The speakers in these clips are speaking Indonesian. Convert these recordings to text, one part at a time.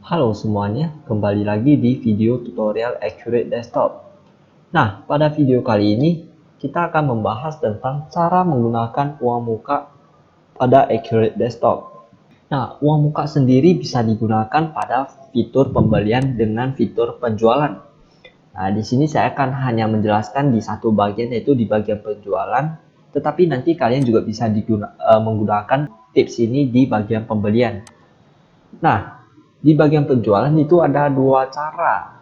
Halo semuanya, kembali lagi di video tutorial Accurate Desktop. Nah, pada video kali ini kita akan membahas tentang cara menggunakan uang muka pada Accurate Desktop. Nah, uang muka sendiri bisa digunakan pada fitur pembelian dengan fitur penjualan. Nah, di sini saya akan hanya menjelaskan di satu bagian, yaitu di bagian penjualan, tetapi nanti kalian juga bisa menggunakan tips ini di bagian pembelian. Nah, di bagian penjualan itu ada dua cara.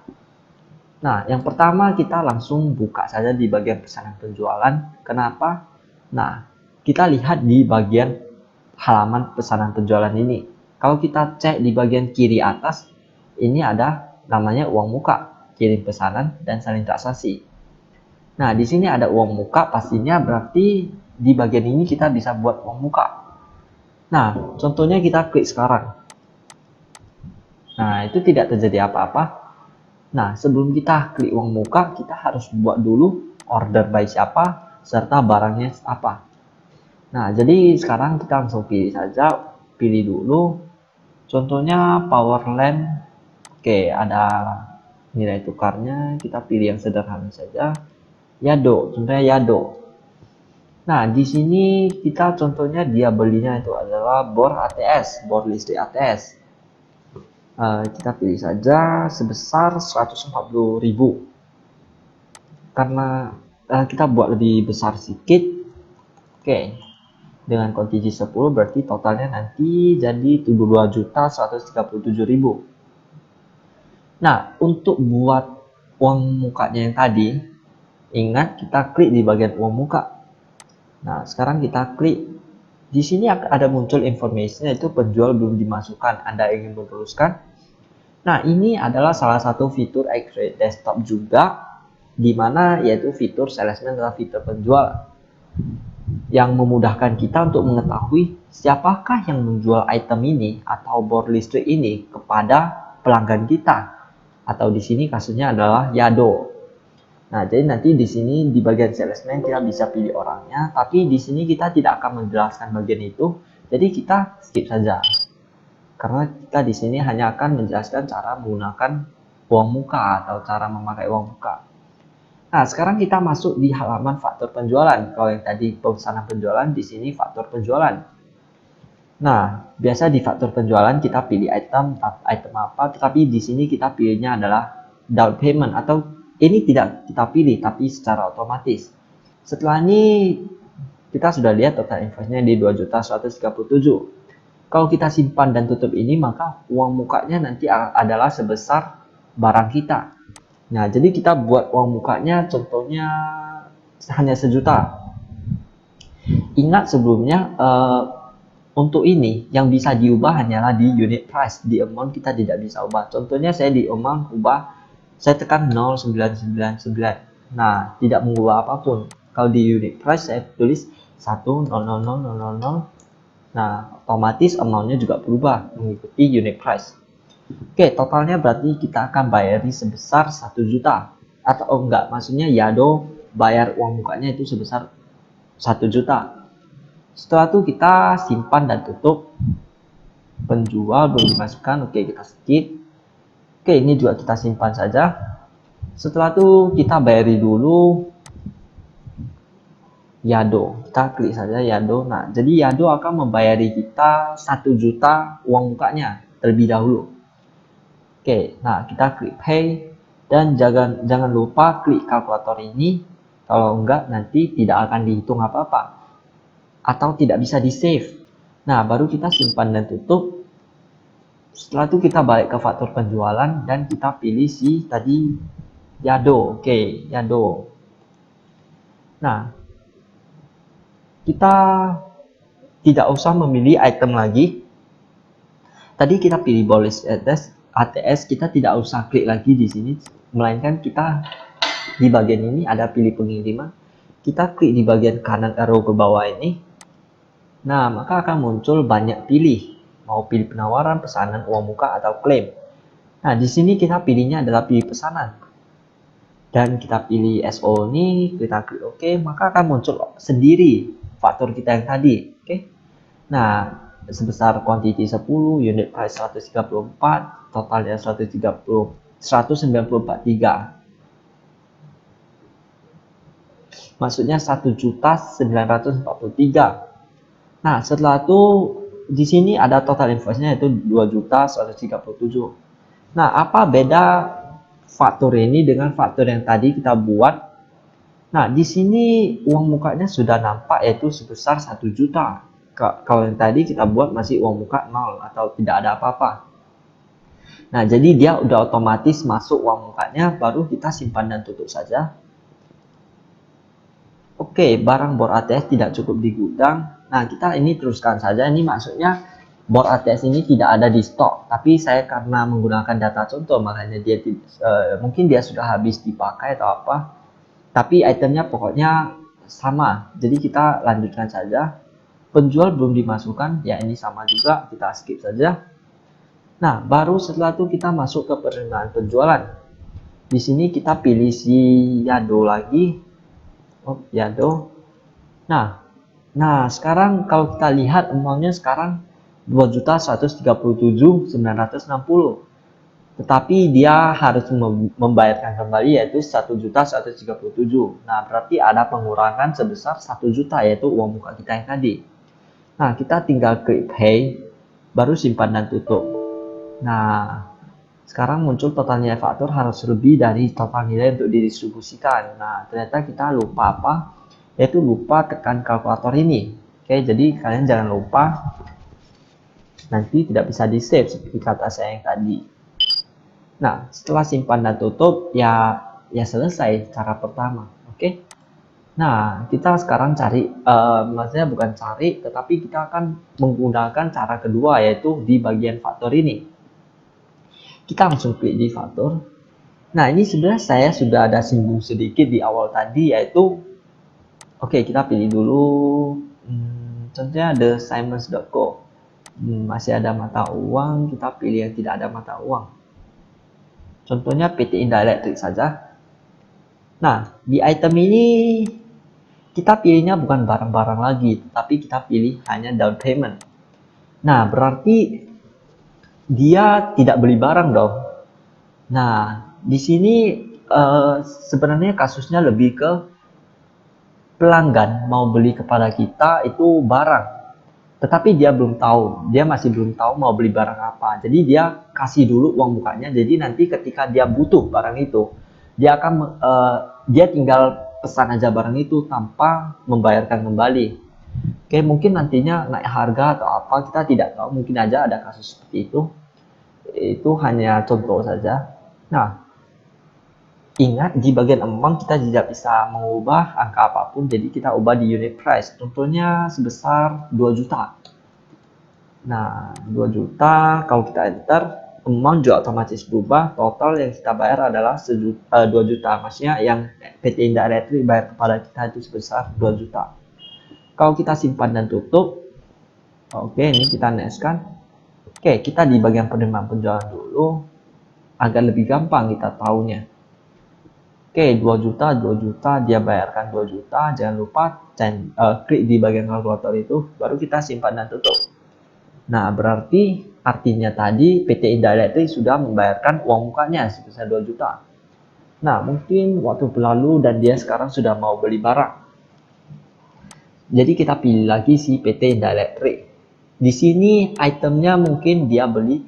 Nah, yang pertama kita langsung buka saja di bagian pesanan penjualan. Kenapa? Nah, kita lihat di bagian halaman pesanan penjualan ini. Kalau kita cek di bagian kiri atas, ini ada namanya uang muka, kirim pesanan, dan salin transaksi. Nah, di sini ada uang muka, pastinya berarti di bagian ini kita bisa buat uang muka. Nah, contohnya kita klik sekarang. Nah, itu tidak terjadi apa-apa. Nah, sebelum kita klik uang muka, kita harus buat dulu order by siapa, serta barangnya apa. Nah, jadi sekarang kita langsung pilih saja, pilih dulu. Contohnya Powerland. Oke, ada nilai tukarnya, kita pilih yang sederhana saja. Yado, contohnya Yado. Nah, di sini kita contohnya dia belinya itu adalah bor ATS, bor listrik ATS. Kita pilih saja sebesar 140.000 karena kita buat lebih besar sedikit. Oke, dengan kuantiti 10 berarti totalnya nanti jadi 22.137.000. Nah, untuk buat uang mukanya yang tadi, ingat kita klik di bagian uang muka. Nah, sekarang kita klik. Di sini ada muncul informasi, yaitu penjual belum dimasukkan. Anda ingin meneruskan? Nah, ini adalah salah satu fitur Accurate Desktop juga, di mana yaitu fitur salesman adalah fitur penjual yang memudahkan kita untuk mengetahui siapakah yang menjual item ini atau bor listrik ini kepada pelanggan kita. Atau di sini kasusnya adalah Yado. Nah, jadi nanti di sini di bagian salesman kita bisa pilih orangnya, tapi di sini kita tidak akan menjelaskan bagian itu, jadi kita skip saja. Karena kita di sini hanya akan menjelaskan cara menggunakan uang muka atau cara memakai uang muka. Nah, sekarang kita masuk di halaman faktur penjualan. Kalau yang tadi pemesanan penjualan, di sini faktur penjualan. Nah, biasa di faktur penjualan kita pilih item apa, tetapi di sini kita pilihnya adalah down payment, atau ini tidak kita pilih tapi secara otomatis. Setelah ini kita sudah lihat total invoice-nya di 2.137. Kalau kita simpan dan tutup ini, maka uang mukanya nanti adalah sebesar barang kita. Nah, jadi kita buat uang mukanya contohnya hanya 1.000.000. Ingat sebelumnya untuk ini yang bisa diubah hanyalah di unit price, di amount kita tidak bisa ubah. Contohnya saya di amount ubah, saya tekan 0,999. Nah, tidak mengubah apapun. Kalau di unit price saya tulis 1,000,000. Nah, otomatis amount-nya juga berubah mengikuti unit price. Oke, totalnya berarti kita akan bayari sebesar 1.000.000. Atau enggak, maksudnya Yado bayar uang mukanya itu sebesar 1.000.000. Setelah itu kita simpan dan tutup. Penjual belum dimasukkan, oke kita skip. Oke, ini juga kita simpan saja. Setelah itu kita bayari dulu Yado, kita klik saja Yado. Nah, jadi Yado akan membayari kita 1.000.000 uang mukanya terlebih dahulu. Oke, nah kita klik pay dan jangan lupa klik kalkulator ini. Kalau enggak nanti tidak akan dihitung apa-apa atau tidak bisa di save. Nah, baru kita simpan dan tutup. Setelah itu kita balik ke faktur penjualan dan kita pilih si tadi Yado. Oke, Yado. Nah, kita tidak usah memilih item lagi. Tadi kita pilih bolus ATS, kita tidak usah klik lagi di sini, melainkan kita di bagian ini ada pilih pengiriman. Kita klik di bagian kanan arrow ke bawah ini. Nah, maka akan muncul banyak pilih. Mau pilih penawaran, pesanan, uang muka, atau klaim. Nah, di sini kita pilihnya adalah pilih pesanan. Dan kita pilih SO ini, kita klik OK, maka akan muncul sendiri faktur kita yang tadi. Oke. Nah, sebesar quantity 10, unit price 134, totalnya 194,3. Maksudnya 1.943. Nah, setelah itu di sini ada total invoice-nya yaitu 2.137. Nah, apa beda faktur ini dengan faktur yang tadi kita buat? Nah, di sini uang mukanya sudah nampak yaitu sebesar 1 juta. Kalau yang tadi kita buat masih uang muka 0 atau tidak ada apa-apa. Nah, jadi dia udah otomatis masuk uang mukanya, baru kita simpan dan tutup saja. Oke, barang bor ATS tidak cukup di gudang. Nah, kita ini teruskan saja. Ini maksudnya bor ATS ini tidak ada di stok, tapi saya karena menggunakan data contoh, makanya dia mungkin dia sudah habis dipakai atau apa. Tapi itemnya pokoknya sama. Jadi kita lanjutkan saja. Penjual belum dimasukkan, ya ini sama juga, kita skip saja. Nah, baru setelah itu kita masuk ke penerimaan penjualan. Di sini kita pilih si Yado lagi. Oh, Yado. Nah, sekarang kalau kita lihat uangnya sekarang 2.137.960. Tetapi dia harus membayarkan kembali yaitu 1.137. Nah, berarti ada pengurangan sebesar 1 juta yaitu uang muka kita yang tadi. Nah, kita tinggal klik pay, baru simpan dan tutup. Nah, sekarang muncul total nilai faktur harus lebih dari total nilai untuk didistribusikan. Nah, ternyata kita lupa apa? Yaitu lupa tekan kalkulator ini. Oke, jadi kalian jangan lupa, nanti tidak bisa di save seperti kata saya yang tadi. Nah, setelah simpan dan tutup, ya selesai cara pertama. Oke. Nah, kita sekarang cari, maksudnya bukan cari, tetapi kita akan menggunakan cara kedua, yaitu di bagian faktor ini. Kita langsung klik di faktor. Nah, ini sebenarnya saya sudah ada singgung sedikit di awal tadi, yaitu, oke, kita pilih dulu, contohnya thesimons.co. Masih ada mata uang, kita pilih yang tidak ada mata uang. Contohnya PT Indah Elektrik saja. Nah, di item ini kita pilihnya bukan barang-barang lagi, tapi kita pilih hanya down payment. Nah, berarti dia tidak beli barang dong. Nah, di sini sebenarnya kasusnya lebih ke pelanggan mau beli kepada kita itu barang. Tetapi dia belum tahu, dia masih belum tahu mau beli barang apa. Jadi dia kasih dulu uang mukanya. Jadi nanti ketika dia butuh barang itu, dia akan dia tinggal pesan aja barang itu tanpa membayarkan kembali. Oke, mungkin nantinya naik harga atau apa kita tidak tahu. Mungkin aja ada kasus seperti itu. Itu hanya contoh saja. Nah, ingat di bagian amount kita tidak bisa mengubah angka apapun, jadi kita ubah di unit price. Contohnya sebesar 2 juta. Nah, 2 juta kalau kita enter, amount juga otomatis berubah. Total yang kita bayar adalah 2 juta. Maksudnya yang PT Indah Elektrik bayar kepada kita itu sebesar 2 juta. Kalau kita simpan dan tutup, oke, ini kita next kan. Oke, kita di bagian penerimaan penjualan dulu, agar lebih gampang kita tahunya. Oke, 2 juta, dia bayarkan 2 juta. Jangan lupa klik di bagian kalkulator itu, baru kita simpan dan tutup. Nah, berarti artinya tadi PT Indah Elektrik sudah membayarkan uang mukanya sebesar 2 juta. Nah, mungkin waktu berlalu dan dia sekarang sudah mau beli barang. Jadi kita pilih lagi si PT Indah Elektrik. Di sini itemnya mungkin dia beli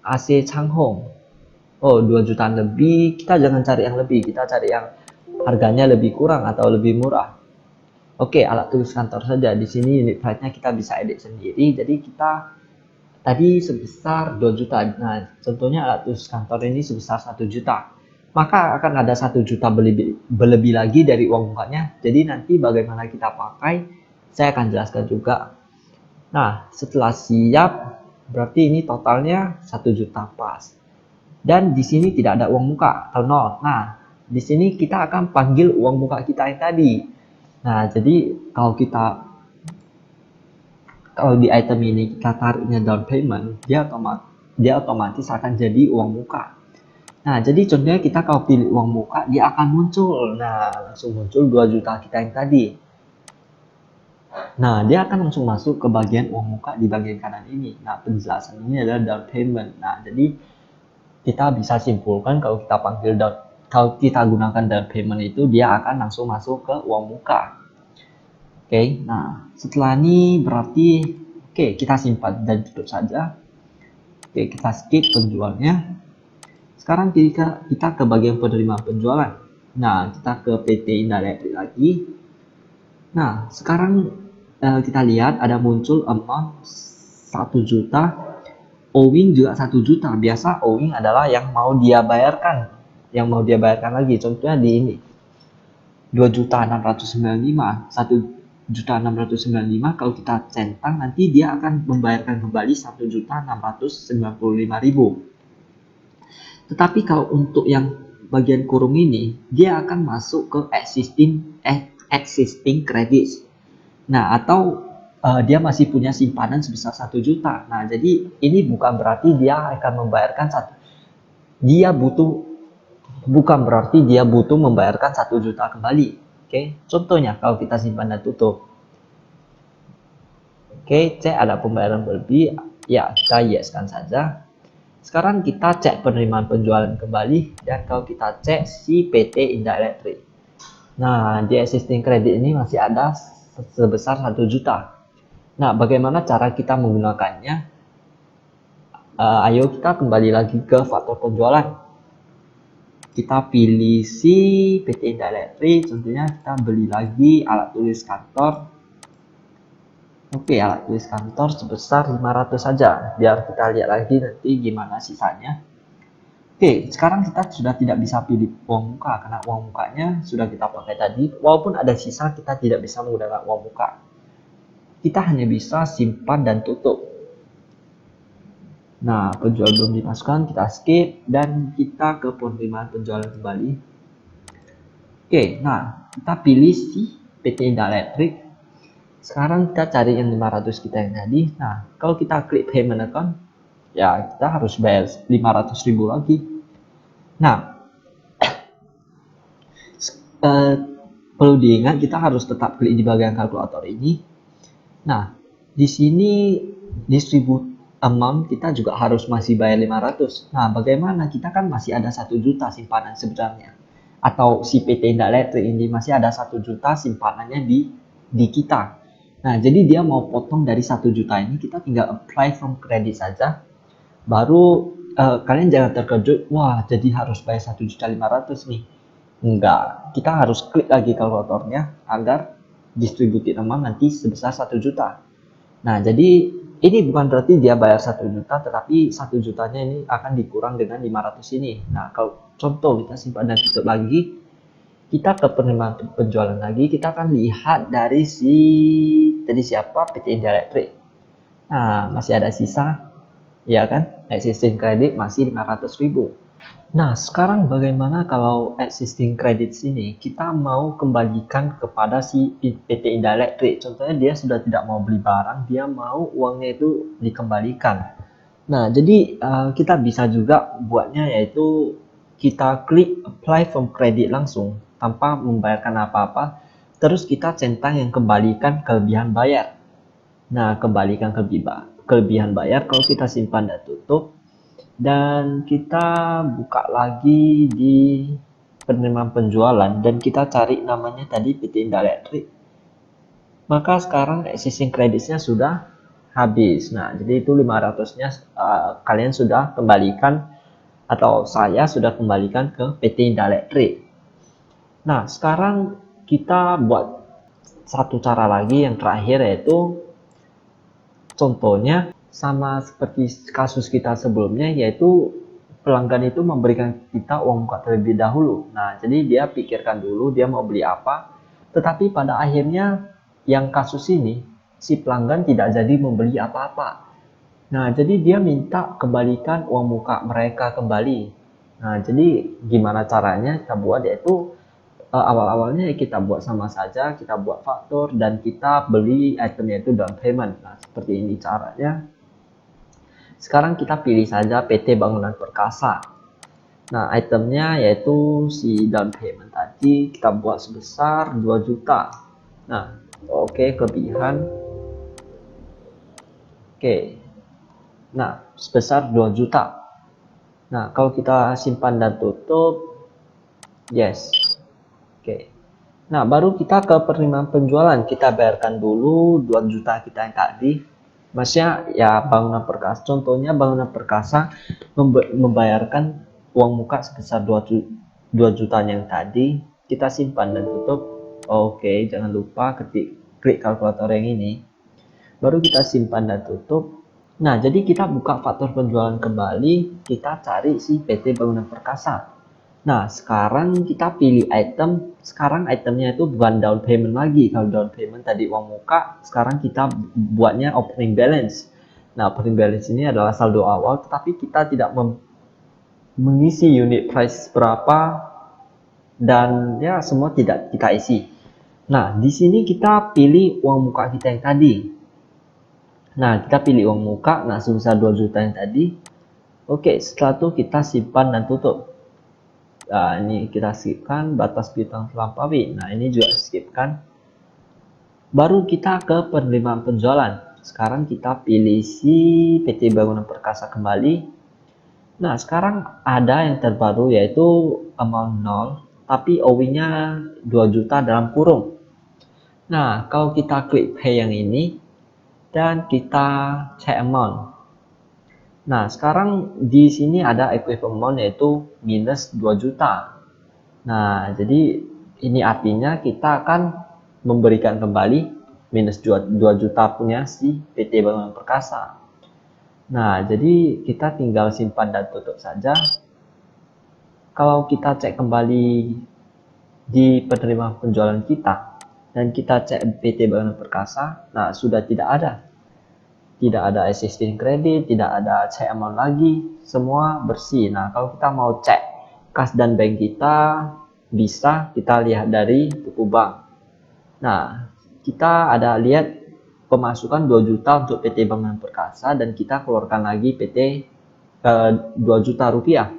AC Changhong. Oh, 2 jutaan lebih. Kita jangan cari yang lebih, kita cari yang harganya lebih kurang atau lebih murah. Oke, alat tulis kantor saja. Di sini unit price-nya kita bisa edit sendiri. Jadi kita tadi sebesar 2 juta. Nah, contohnya alat tulis kantor ini sebesar 1 juta. Maka akan ada 1 juta berlebih lagi dari uang mukanya. Jadi nanti bagaimana kita pakai, saya akan jelaskan juga. Nah, setelah siap, berarti ini totalnya 1 juta pas. Dan di sini tidak ada uang muka atau nol. Nah, di sini kita akan panggil uang muka kita yang tadi. Nah, jadi kalau di item ini kita tariknya down payment, dia otomatis akan jadi uang muka. Nah, jadi contohnya kita kalau pilih uang muka, dia akan muncul. Nah, langsung muncul 2 juta kita yang tadi. Nah, dia akan langsung masuk ke bagian uang muka di bagian kanan ini. Nah, penjelasan ini adalah down payment. Nah, jadi kita bisa simpulkan kalau kita gunakan down payment itu dia akan langsung masuk ke uang muka. Oke, nah setelah ini berarti kita simpan dan tutup saja. Kita skip penjualnya. Sekarang kita ke bagian penerimaan penjualan. Nah, kita ke PT Indirect lagi. Nah, sekarang kita lihat ada muncul amount 1 juta, owing juga 1 juta. Biasa owing adalah yang mau dia bayarkan, lagi. Contohnya di ini 2.695, 1.695 kalau kita centang nanti dia akan membayarkan kembali 1.695.000. Tetapi kalau untuk yang bagian kurung ini, dia akan masuk ke existing credits. Nah, atau dia masih punya simpanan sebesar 1 juta. Nah, jadi ini bukan berarti dia akan membayarkan bukan berarti dia butuh membayarkan 1 juta kembali. Contohnya kalau kita simpan dan tutup. Cek ada pembayaran berlebih, ya kita yes-kan saja. Sekarang kita cek penerimaan penjualan kembali, dan kalau kita cek si PT Indirect Trade. Nah, di existing credit ini masih ada sebesar 1 juta. Nah, bagaimana cara kita menggunakannya? Ayo kita kembali lagi ke faktor penjualan. Kita pilih si PT Indirect Trade, contohnya kita beli lagi alat tulis kantor. Alat tulis kantor sebesar 500 saja, biar kita lihat lagi nanti gimana sisanya. Sekarang kita sudah tidak bisa pilih uang muka karena uang mukanya sudah kita pakai tadi. Walaupun ada sisa, kita tidak bisa menggunakan uang muka. Kita hanya bisa simpan dan tutup. Nah, penjual belum dimasukkan, kita skip dan kita ke penerimaan penjualan kembali. Nah kita pilih si PT Indirect Trade. Sekarang kita cari yang 500 kita yang tadi. Nah, kalau kita klik payment account, ya kita harus bayar 500.000 lagi. Nah, perlu diingat kita harus tetap klik di bagian kalkulator ini. Nah, di sini distribute amount kita juga harus masih bayar 500. Nah, bagaimana? Kita kan masih ada 1 juta simpanan sebenarnya. Atau si PT Indirect ini masih ada 1 juta simpanannya di kita. Nah, jadi dia mau potong dari 1 juta ini, kita tinggal apply from credit saja. Baru kalian jangan terkejut, wah jadi harus bayar 1.500.000 nih. Enggak, kita harus klik lagi kalkulatornya agar distributed amount nanti sebesar 1 juta. Nah, jadi ini bukan berarti dia bayar 1 juta, tetapi 1 jutanya ini akan dikurang dengan 500 ini. Nah, kalau contoh kita simpan dan tutup lagi, kita ke penerimaan penjualan lagi, kita akan lihat dari tadi siapa, PT Indirect Trade. Nah, masih ada sisa, ya kan? Existing credit masih 500.000. Nah, sekarang bagaimana kalau existing credit ini kita mau kembalikan kepada si PT Indirect Trade? Contohnya dia sudah tidak mau beli barang, dia mau uangnya itu dikembalikan. Nah, jadi kita bisa juga buatnya yaitu kita klik apply from credit langsung tanpa membayarkan apa-apa. Terus kita centang yang kembalikan kelebihan bayar. Nah, kembalikan kelebihan bayar kalau kita simpan dan tutup. Dan kita buka lagi di penerimaan penjualan dan kita cari namanya tadi PT Indirect Trade. Maka sekarang existing creditsnya sudah habis. Nah, jadi itu 500-nya kalian sudah kembalikan atau saya sudah kembalikan ke PT Indirect Trade. Nah, sekarang kita buat satu cara lagi yang terakhir, yaitu contohnya sama seperti kasus kita sebelumnya, yaitu pelanggan itu memberikan kita uang muka terlebih dahulu. Nah, jadi dia pikirkan dulu dia mau beli apa, tetapi pada akhirnya yang kasus ini si pelanggan tidak jadi membeli apa-apa. Nah, jadi dia minta kembalikan uang muka mereka kembali. Nah, jadi gimana caranya kita buat, yaitu awal-awalnya kita buat sama saja, kita buat faktor dan kita beli itemnya itu down payment. Nah, seperti ini caranya. Sekarang kita pilih saja PT Bangunan Perkasa. Nah, itemnya yaitu si down payment tadi kita buat sebesar 2 juta. Nah, Oke, kelebihan. Oke. Nah, sebesar 2 juta. Nah, kalau kita simpan dan tutup, yes. Oke. Nah, baru kita ke penerimaan penjualan. Kita bayarkan dulu 2 juta kita yang tadi. Maksudnya ya bangunan perkasa. Contohnya bangunan perkasa membayarkan uang muka sebesar 2 juta yang tadi. Kita simpan dan tutup. Oke, jangan lupa klik kalkulator yang ini. Baru kita simpan dan tutup. Nah, jadi kita buka faktur penjualan kembali, kita cari si PT Bangunan Perkasa. Nah, sekarang kita pilih item. Sekarang itemnya itu bukan down payment lagi. Kalau down payment tadi uang muka, sekarang kita buatnya opening balance. Nah, opening balance ini adalah saldo awal, tetapi kita tidak mengisi unit price berapa dan ya semua tidak kita isi. Nah, di sini kita pilih uang muka kita yang tadi. Nah, kita pilih uang muka, nah sebesar 2 juta yang tadi. Oke, setelah itu kita simpan dan tutup. Nah, ini kita skipkan batas piutang terlampaui. Nah, ini juga skipkan. Baru kita ke penerimaan penjualan. Sekarang kita pilih si PT Bangunan Perkasa kembali. Nah, sekarang ada yang terbaru yaitu amount 0, tapi owing-nya 2 juta dalam kurung. Nah, kalau kita klik pay yang ini dan kita cek amount. Nah, sekarang di sini ada equivalent yaitu minus 2 juta. Nah, jadi ini artinya kita akan memberikan kembali minus 2 juta punya si PT Bangunan Perkasa. Nah, jadi kita tinggal simpan dan tutup saja. Kalau kita cek kembali di penerimaan penjualan kita dan kita cek PT Bangunan Perkasa, nah sudah tidak ada. Tidak ada existing credit, tidak ada cek amount lagi, semua bersih. Nah, kalau kita mau cek kas dan bank kita, bisa kita lihat dari buku bank. Nah, kita ada lihat pemasukan 2 juta untuk PT Bangunan Perkasa dan kita keluarkan lagi PT 2 juta rupiah.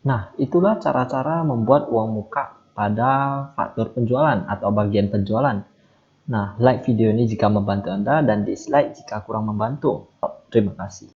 Nah, itulah cara-cara membuat uang muka pada faktur penjualan atau bagian penjualan. Nah, like video ini jika membantu Anda dan dislike jika kurang membantu. Terima kasih.